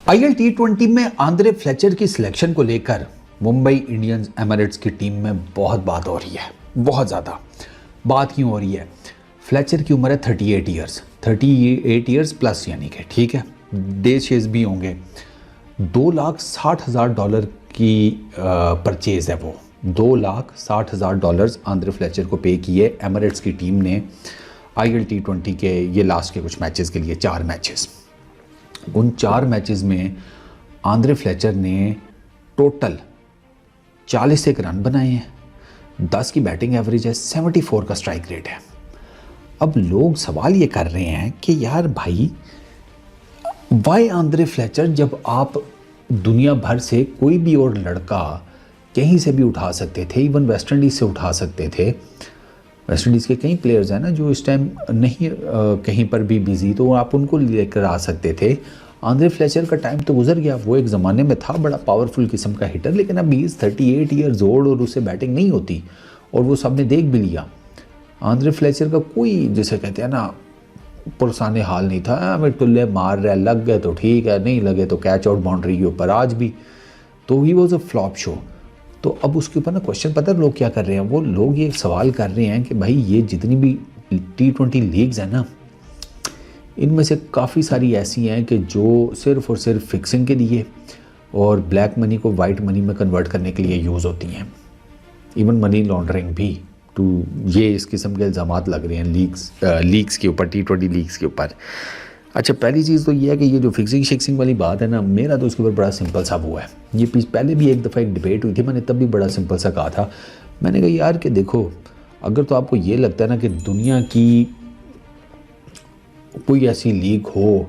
IL T20 में Andre Fletcher की selection को लेकर मुंबई इंडियंस एमिरेट्स की टीम में बहुत बात हो रही है, बहुत ज़्यादा बात क्यों हो रही है। फ्लेचर की उम्र है 38 ईयर्स, 38 ईयर्स प्लस, यानी कि ठीक है डे शेज भी होंगे। $2,60,000 की परचेज़ है वो, $2,60,000 आंद्रे फ्लेचर को पे किए एमिरेट्स की टीम ने आईएल T20 के ये लास्ट के कुछ मैचेस के लिए, 4 मैचेस। उन 4 मैचेस में आंद्रे फ्लेचर ने टोटल 41 रन बनाए हैं, 10 की बैटिंग एवरेज है, 74 का स्ट्राइक रेट है। अब लोग सवाल ये कर रहे हैं कि यार भाई वाई आंद्रे फ्लेचर, जब आप दुनिया भर से कोई भी और लड़का कहीं से भी उठा सकते थे, इवन वेस्ट इंडीज़ से उठा सकते थे। वेस्ट इंडीज़ के कई प्लेयर्स हैं ना जो इस टाइम नहीं कहीं पर भी बिजी, तो आप उनको लेकर आ सकते थे। आंद्रे फ्लेचर का टाइम तो गुजर गया, वो एक ज़माने में था बड़ा पावरफुल किस्म का हिटर, लेकिन अब 38 ईयर्स ओल्ड और उससे बैटिंग नहीं होती, और वो सबने देख भी लिया। आंद्रे फ्लेचर का कोई, जैसे कहते हैं ना, पुरसाने हाल नहीं था। हमें टुल्ले मार रहा है, लग गए तो ठीक है, नहीं लगे तो कैच आउट बाउंड्री के ऊपर आज भी, तो he was a flop show. तो अब उसके ऊपर ना क्वेश्चन पता है लोग क्या कर रहे हैं, वो लोग ये सवाल कर रहे हैं कि भाई ये जितनी भी T20 लीग्स हैं ना, इनमें से काफ़ी सारी ऐसी हैं कि जो सिर्फ़ और सिर्फ फिक्सिंग के लिए और ब्लैक मनी को वाइट मनी में कन्वर्ट करने के लिए यूज़ होती हैं, इवन मनी लॉन्ड्रिंग भी। तो ये इस किस्म के इल्ज़ामात लग रहे हैं लीग्स के ऊपर, T20 लीग्स के ऊपर। अच्छा, पहली चीज़ तो ये है कि ये जो फिक्सिंग शिक्सिंग वाली बात है ना, मेरा तो उसके ऊपर बड़ा सिंपल सा हुआ है। ये पहले भी एक दफ़ा एक डिबेट हुई थी, मैंने तब भी बड़ा सिंपल सा कहा था। मैंने कहा यार कि देखो, अगर तो आपको ये लगता है ना कि दुनिया की कोई ऐसी लीग हो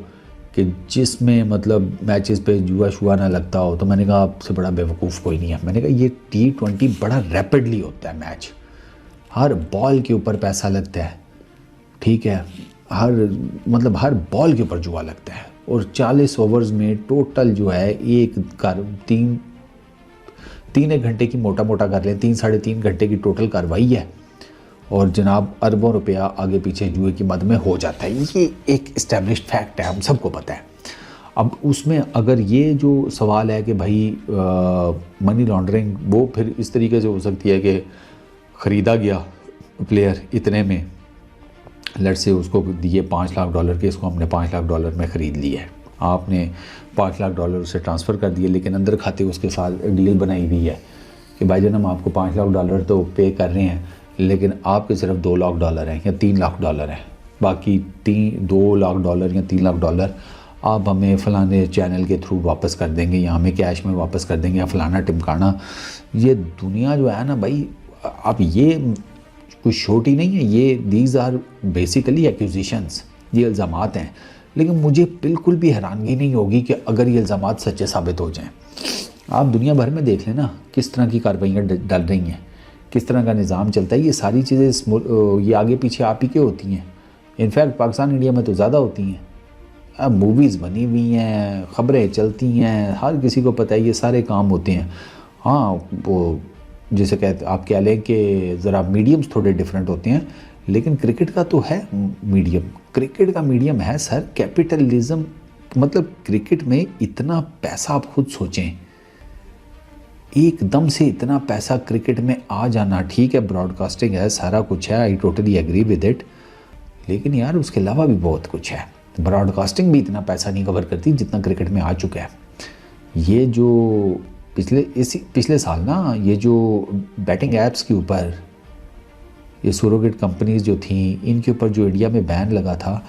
कि जिसमें मतलब मैचेस पे जुआ शुआ ना लगता हो, तो मैंने कहा आपसे बड़ा बेवकूफ़ कोई नहीं है। मैंने कहा ये T20 बड़ा रैपिडली होता है मैच, हर बॉल के ऊपर पैसा लगता है, ठीक है, हर बॉल के ऊपर जुआ लगता है, और 40 ओवर्स में टोटल जो है तीन एक घंटे की मोटा मोटा कर लें, 3-3.5 घंटे की टोटल कार्रवाई है, और जनाब अरबों रुपया आगे पीछे जुए की मद में हो जाता है। ये एक इस्टेब्लिश्ड फैक्ट है, हम सबको पता है। अब उसमें अगर ये जो सवाल है कि भाई मनी लॉन्ड्रिंग, वो फिर इस तरीके से हो सकती है कि ख़रीदा गया प्लेयर इतने में, लट से उसको दिए $5 लाख के, इसको हमने $5 लाख में ख़रीद लिया है, आपने $5 लाख उसे ट्रांसफ़र कर दिए, लेकिन अंदर खाते उसके साथ डील बनाई हुई है कि भाईजान हम आपको $5 लाख तो पे कर रहे हैं, लेकिन आपके सिर्फ $2 लाख हैं या $3 लाख हैं, बाकी $2 लाख या $3 लाख आप हमें फ़लाने चैनल के थ्रू वापस कर देंगे, या हमें कैश में वापस कर देंगे, या फ़लाना टिमकाना। ये दुनिया जो है ना भाई, आप ये कुछ छोटी नहीं है, ये दीज आर बेसिकली एक्यूजिशंस, ये इल्ज़ामात हैं। लेकिन मुझे बिल्कुल भी हैरानगी नहीं होगी कि अगर ये इल्ज़ामात सच्चे साबित हो जाएं। आप दुनिया भर में देख लें ना किस तरह की कार्रवाइयाँ डल रही हैं, किस तरह का निज़ाम चलता है। ये सारी चीज़ें ये आगे पीछे आप ही के होती हैं। इनफैक्ट पाकिस्तान इंडिया में तो ज़्यादा होती हैं। अब मूवीज़ बनी हुई हैं, ख़बरें चलती हैं, हर किसी को पता है ये सारे काम होते हैं। हाँ, वो जैसे कहते आप कह लें कि ज़रा मीडियम्स थोड़े डिफरेंट होते हैं, लेकिन क्रिकेट का तो है मीडियम, क्रिकेट का मीडियम है सर कैपिटलिज्म। मतलब क्रिकेट में इतना पैसा, आप खुद सोचें, एकदम से इतना पैसा क्रिकेट में आ जाना, ठीक है ब्रॉडकास्टिंग है, सारा कुछ है, I totally agree with it, लेकिन यार उसके अलावा भी बहुत कुछ है। ब्रॉडकास्टिंग भी इतना पैसा नहीं कवर करती जितना क्रिकेट में आ चुका है। ये जो पिछले साल ना, ये जो बैटिंग ऐप्स के ऊपर ये सुरोगेट कंपनीज जो थी, इनके ऊपर जो इंडिया में बैन लगा था,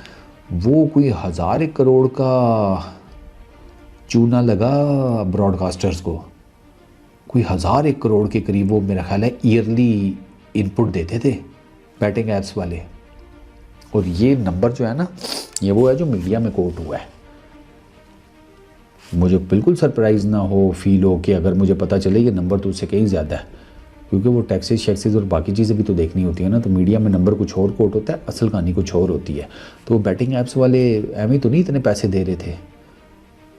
वो कोई 1000 करोड़ का चूना लगा ब्रॉडकास्टर्स को, कोई 1000 करोड़ के करीब वो मेरा ख्याल है ईयरली इनपुट देते थे बैटिंग ऐप्स वाले। और ये नंबर जो है ना, ये वो है जो मीडिया में कोट हुआ है। मुझे बिल्कुल सरप्राइज़ ना हो, फील हो कि अगर मुझे पता चले ये नंबर तो उससे कहीं ज़्यादा है, क्योंकि वो टैक्सेस शैक्सेस और बाकी चीज़ें भी तो देखनी होती है ना। तो मीडिया में नंबर कुछ और कोट होता है, असल कहानी कुछ और होती है। तो बैटिंग ऐप्स वाले एम तो नहीं इतने पैसे दे रहे थे,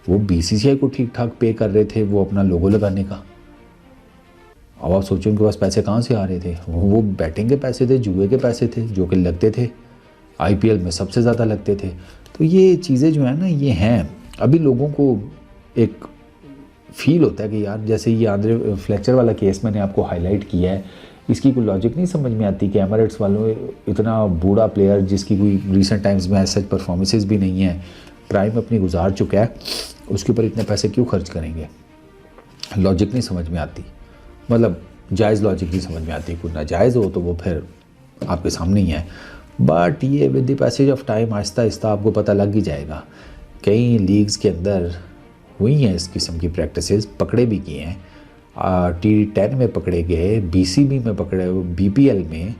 वो BCCI को ठीक ठाक पे कर रहे थे वो अपना लोगो लगाने का। अब आप सोचो उनके पास पैसे कहाँ से आ रहे थे, वो बैटिंग के पैसे थे, जुए के पैसे थे, जो कि लगते थे IPL में सबसे ज़्यादा लगते थे। तो ये चीज़ें जो है ना, ये हैं। अभी लोगों को एक फील होता है कि यार जैसे ये आंद्रे फ्लेचर वाला केस मैंने आपको हाईलाइट किया है, इसकी कोई लॉजिक नहीं समझ में आती कि एमिरेट्स वालों इतना बूढ़ा प्लेयर जिसकी कोई रिसेंट टाइम्स में ऐसे परफॉर्मेंसेस भी नहीं है, प्राइम अपनी गुजार चुका है, उसके ऊपर इतने पैसे क्यों खर्च करेंगे। लॉजिक नहीं समझ में आती, मतलब जायज़ लॉजिक नहीं समझ में आती। कोई नाजायज़ हो तो वो फिर आपके सामने ही है, बट ये with the passage of time Aahista Aahista आपको पता लग ही जाएगा। कई लीग्स के अंदर हुई हैं इस किस्म की प्रैक्टिसेस, पकड़े भी किए हैं, T10 में पकड़े गए, BCB में पकड़े, BPL में,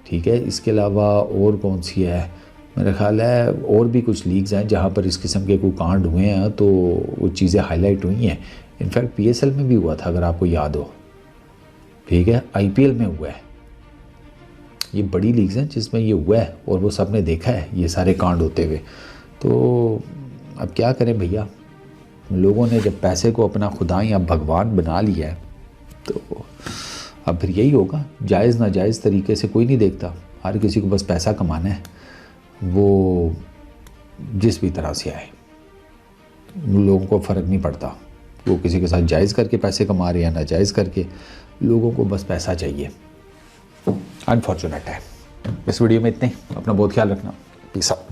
ठीक है। इसके अलावा और कौन सी है, मेरा ख्याल है और भी कुछ लीग्स हैं जहाँ पर इस किस्म के कोई कांड हुए हैं, तो वो चीज़ें हाईलाइट हुई हैं। इनफैक्ट PSL में भी हुआ था अगर आपको याद हो, ठीक है, IPL में हुआ है। ये बड़ी लीग्स हैं जिसमें ये हुआ है और वो सब ने देखा है ये सारे कांड होते हुए। तो अब क्या करें भैया, लोगों ने जब पैसे को अपना खुदा या भगवान बना लिया है तो अब फिर यही होगा। जायज़ नाजायज़ तरीके से कोई नहीं देखता, हर किसी को बस पैसा कमाना है, वो जिस भी तरह से आए, लोगों को फ़र्क नहीं पड़ता वो किसी के साथ जायज़ करके पैसे कमा रहे हैं या नाजायज़ करके, लोगों को बस पैसा चाहिए। अनफॉर्चुनेट है। इस वीडियो में इतने, अपना बहुत ख्याल रखना। Peace out.